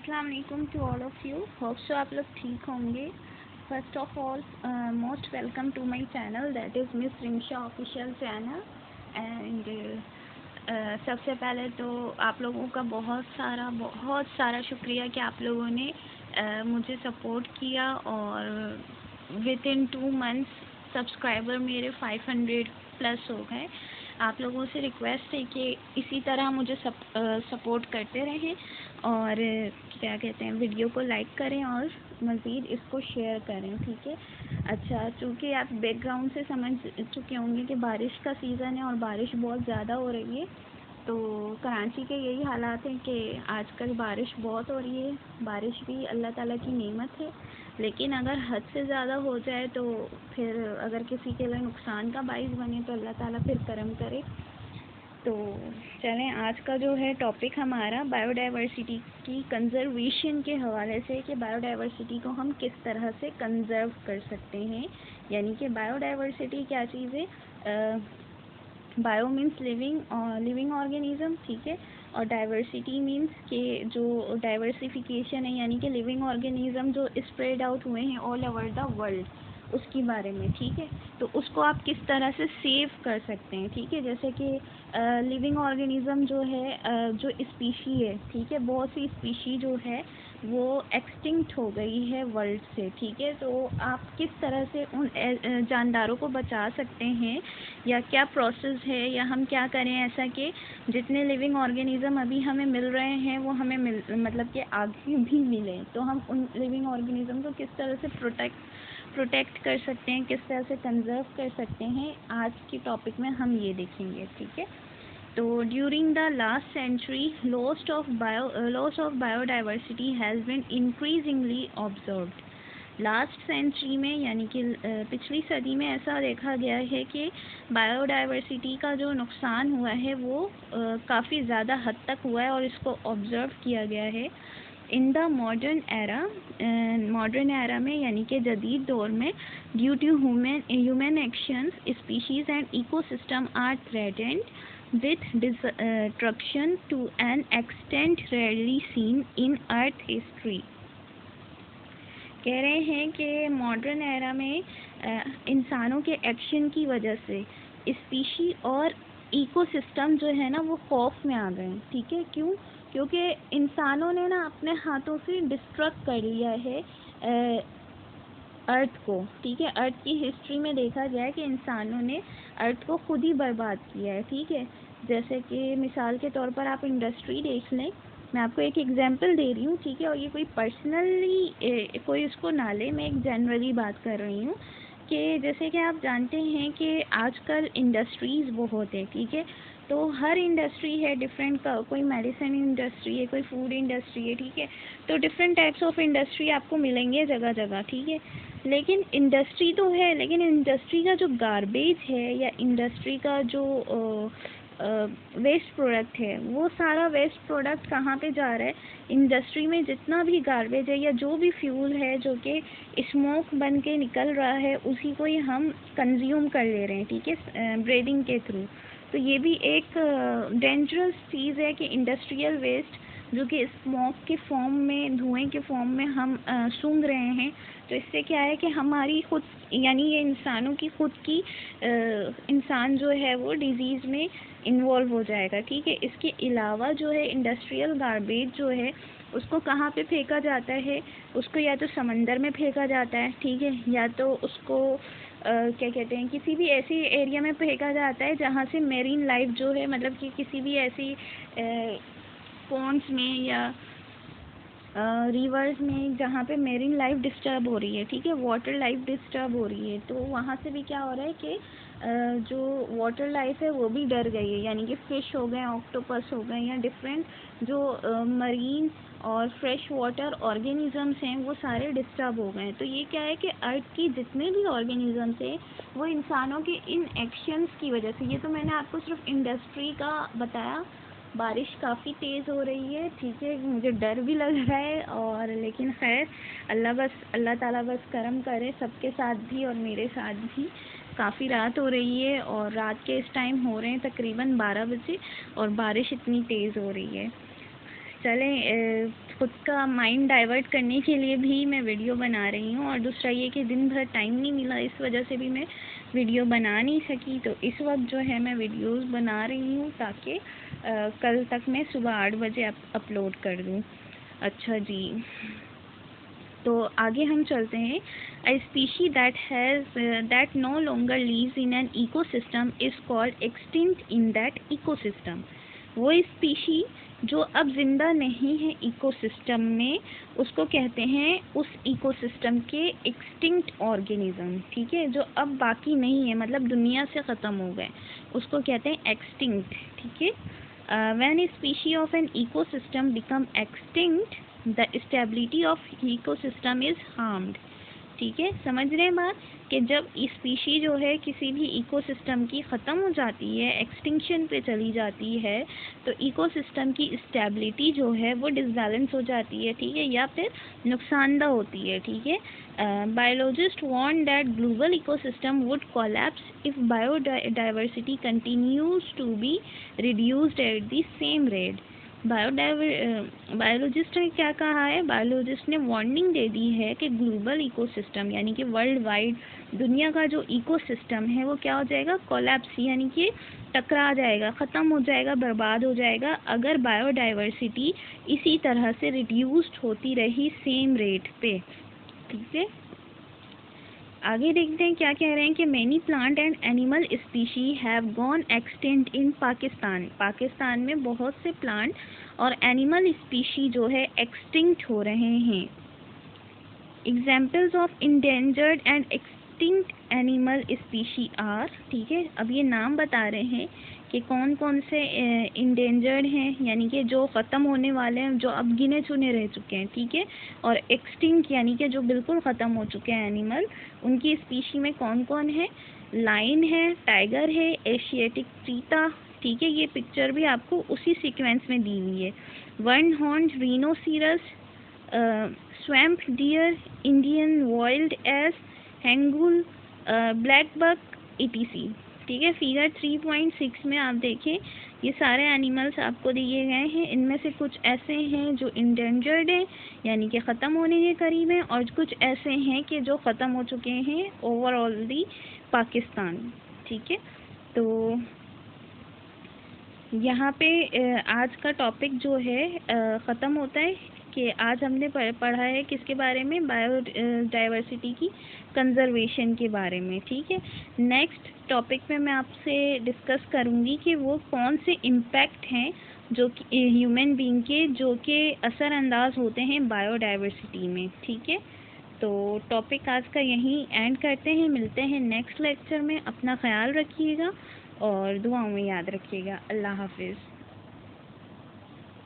अस्सलाम वालेकुम to all of you. Hope so आप लोग ठीक होंगे। First of all most welcome to my channel that is Miss Rinsha official channel. And सबसे पहले तो आप लोगों का बहुत सारा शुक्रिया कि आप लोगों ने मुझे सपोर्ट किया और विद इन 2 मंथ्स सब्सक्राइबर मेरे 500 प्लस हो गए। आप लोगों से रिक्वेस्ट है कि इसी तरह मुझे सपोर्ट करते रहें और क्या कहते हैं, वीडियो को लाइक करें और मज़ीद इसको शेयर करें, ठीक है। अच्छा, चूँकि आप बैकग्राउंड से समझ चुके होंगे कि बारिश का सीज़न है और बारिश बहुत ज़्यादा हो रही है, तो कराची के यही हालात हैं कि आजकल बारिश बहुत हो रही है। बारिश भी अल्लाह ताला की नेमत है, लेकिन अगर हद से ज़्यादा हो जाए तो फिर अगर किसी के लिए नुकसान का बाइस बने तो अल्लाह ताला फिर करम करे। तो चलें, आज का जो है टॉपिक हमारा बायोडाइवर्सिटी की कंजर्वेशन के हवाले से, कि बायोडाइवर्सिटी को हम किस तरह से कंजर्व कर सकते हैं। यानी कि बायोडाइवर्सिटी क्या चीज़ है। बायो मीन्स लिविंग ऑर्गेनिज़म, ठीक है, और डाइवर्सिटी मीन्स के जो डाइवर्सिफिकेशन है, यानी कि लिविंग ऑर्गेनिज़म जो स्प्रेड आउट हुए हैं ऑल ओवर द वर्ल्ड, उसके बारे में, ठीक है। तो उसको आप किस तरह से सेव कर सकते हैं, ठीक है। जैसे कि लिविंग ऑर्गेनिज़म जो है, जो स्पीशी है, ठीक है, बहुत सी स्पीशी जो है वो एक्सटिंक्ट हो गई है वर्ल्ड से, ठीक है। तो आप किस तरह से उन जानदारों को बचा सकते हैं, या क्या प्रोसेस है, या हम क्या करें ऐसा कि जितने लिविंग ऑर्गेनिज़म अभी हमें मिल रहे हैं वो हमें मतलब कि आगे भी मिलें। तो हम उन लिविंग ऑर्गेनिज़म को किस तरह से प्रोटेक्ट कर सकते हैं, किस तरह से कंजर्व कर सकते हैं, आज के टॉपिक में हम ये देखेंगे, ठीक है। तो during the last century loss of biodiversity has been increasingly observed. Last century में, यानी कि पिछली सदी में ऐसा देखा गया है कि बायोडाइवर्सिटी का जो नुकसान हुआ है वो काफ़ी ज़्यादा हद तक हुआ है और इसको ऑब्ज़र्व किया गया है। इन द मॉडर्न एरा में, यानी कि जदीद दौर में, due to human actions species and ecosystem are threatened with destruction to an extent rarely seen in earth history. कह रहे हैं कि मॉडर्न एरा में इंसानों के एक्शन की वजह से स्पीशी और इकोसिस्टम जो है ना वो खौफ में आ गए, ठीक है। क्यों? क्योंकि इंसानों ने ना अपने हाथों से डिस्ट्रक्ट कर लिया है अर्थ को, ठीक है। अर्थ की हिस्ट्री में देखा जाए कि इंसानों ने अर्थ को खुद ही बर्बाद किया है, ठीक है। जैसे कि मिसाल के तौर पर आप इंडस्ट्री देख लें, मैं आपको एक एग्जांपल दे रही हूँ, ठीक है, और ये कोई पर्सनली कोई इसको ना ले, मैं एक जनरली बात कर रही हूँ कि जैसे कि आप जानते हैं कि आजकल इंडस्ट्रीज़ बहुत है, ठीक है। तो हर इंडस्ट्री है डिफरेंट का, कोई मेडिसिन इंडस्ट्री है, कोई फूड इंडस्ट्री है, ठीक है। तो डिफरेंट टाइप्स ऑफ इंडस्ट्री आपको मिलेंगे जगह जगह, ठीक है। लेकिन इंडस्ट्री तो है, लेकिन इंडस्ट्री का जो गार्बेज है या इंडस्ट्री का जो वेस्ट प्रोडक्ट है, वो सारा वेस्ट प्रोडक्ट कहाँ पे जा रहा है? इंडस्ट्री में जितना भी गार्बेज है या जो भी फ्यूल है जो कि स्मोक बन के निकल रहा है, उसी को ही हम कंज्यूम कर ले रहे हैं, ठीक है, ब्रीदिंग के थ्रू। तो ये भी एक डेंजरस चीज़ है कि इंडस्ट्रियल वेस्ट जो कि स्मोक के फॉर्म में, धुएं के फॉर्म में हम सूंघ रहे हैं। तो इससे क्या है कि हमारी खुद, यानी ये इंसानों की खुद की इंसान जो है वो डिजीज़ में इन्वॉल्व हो जाएगा, ठीक है। इसके अलावा जो है इंडस्ट्रियल गार्बेज जो है उसको कहाँ पे फेंका जाता है? उसको या तो समंदर में फेंका जाता है, ठीक है, या तो उसको क्या कहते हैं, किसी भी ऐसी एरिया में फेंका जाता है जहाँ से मेरीन लाइफ जो है, मतलब कि किसी भी ऐसी पॉन्ड्स में या रिवर्स में जहाँ पे मेरीन लाइफ डिस्टर्ब हो रही है, ठीक है, वाटर लाइफ डिस्टर्ब हो रही है, तो वहाँ से भी क्या हो रहा है कि जो वाटर लाइफ है वो भी डर गई है। यानी कि फ़िश हो गए, ऑक्टोपस हो गए, या डिफरेंट जो मरीन और फ्रेश वाटर ऑर्गेनिज़म्स हैं वो सारे डिस्टर्ब हो गए हैं। तो ये क्या है कि अर्थ की जितने भी ऑर्गेनिज़म्स हैं वो इंसानों के इन एक्शंस की वजह से, ये तो मैंने आपको सिर्फ इंडस्ट्री का बताया। बारिश काफ़ी तेज़ हो रही है, ठीक है, मुझे डर भी लग रहा है, और लेकिन खैर अल्लाह ताला बस करम करे सबके साथ भी और मेरे साथ भी। काफ़ी रात हो रही है और रात के इस टाइम हो रहे हैं तकरीबन 12 बजे, और बारिश इतनी तेज़ हो रही है। चलें खुद का माइंड डाइवर्ट करने के लिए भी मैं वीडियो बना रही हूँ, और दूसरा ये कि दिन भर टाइम नहीं मिला, इस वजह से भी मैं वीडियो बना नहीं सकी। तो इस वक्त जो है मैं वीडियोस बना रही हूँ ताकि कल तक मैं सुबह 8 बजे अपलोड कर दूँ। अच्छा जी, तो आगे हम चलते हैं। A species that no longer lives in an ecosystem is called extinct in that ecosystem। वो स्पीशी जो अब जिंदा नहीं है इकोसिस्टम में, उसको कहते हैं उस इकोसिस्टम के एक्सटिंक्ट ऑर्गेनिज्म। ठीक है, जो अब बाकी नहीं है, मतलब दुनिया से ख़त्म हो गए, उसको कहते हैं एक्सटिंक्ट। ठीक है, when a species of an ecosystem become extinct, the stability of ecosystem is harmed। ठीक है, समझ रहे हैं बात, कि जब स्पीशी जो है किसी भी इकोसिस्टम की ख़त्म हो जाती है, एक्सटिंक्शन पे चली जाती है, तो इकोसिस्टम की स्टेबिलिटी जो है वो डिसबैलेंस हो जाती है। ठीक है, या फिर नुकसानदा होती है। ठीक है, biologist warn that global ecosystem would collapse if biodiversity continues to be reduced at the same rate. Biologist ने क्या कहा है, बायोलॉजिस्ट ने वार्निंग दे दी है कि ग्लोबल इकोसिस्टम यानी कि वर्ल्ड वाइड दुनिया का जो इकोसिस्टम है वो क्या हो जाएगा, कोलैप्स, यानी कि टकरा जाएगा, ख़त्म हो जाएगा, बर्बाद हो जाएगा, अगर बायोडाइवर्सिटी इसी तरह से रिड्यूस्ड होती रही सेम रेट पे। ठीक है, आगे देखते हैं क्या कह रहे हैं कि many plant and animal species have gone extinct इन पाकिस्तान। पाकिस्तान में बहुत से प्लांट और एनिमल स्पीशी जो है एक्सटिंक्ट हो रहे हैं। Examples of endangered and extinct animal species are. ठीक है, अब ये नाम बता रहे हैं कि कौन कौन से इंडेंजर्ड हैं, यानी कि जो ख़त्म होने वाले हैं, जो अब गिने चुने रह चुके हैं। ठीक है, और एक्सटिंक्ट यानी कि जो बिल्कुल ख़त्म हो चुके हैं एनिमल, उनकी स्पीशी में कौन कौन है, लाइन है, टाइगर है, एशियाटिक चीता। ठीक है, ये पिक्चर भी आपको उसी सीक्वेंस में दी हुई है। One horned rhinoceros, swamp deer, Indian wild ass, hangul, blackbuck, etc। ठीक है, फिगर 3.6 में आप देखें, ये सारे एनिमल्स आपको दिए गए हैं। इनमें से कुछ ऐसे हैं जो इंडेंजर्ड हैं, यानी कि ख़त्म होने के करीब हैं, और कुछ ऐसे हैं कि जो ख़त्म हो चुके हैं ओवरऑल दी पाकिस्तान। ठीक है, तो यहाँ पे आज का टॉपिक जो है ख़त्म होता है कि आज हमने पढ़ा है किसके बारे में, बायोडाइवर्सिटी की कंजर्वेशन के बारे में। ठीक है, नेक्स्ट टॉपिक में मैं आपसे डिस्कस करूँगी कि वो कौन से इम्पैक्ट हैं जो कि ह्यूमन बीइंग के जो कि असरअंदाज होते हैं बायोडाइवर्सिटी में। ठीक है, तो टॉपिक आज का यहीं एंड करते हैं, मिलते हैं नेक्स्ट लेक्चर में। अपना ख्याल रखिएगा और दुआओं में याद रखिएगा। अल्लाह हाफिज़।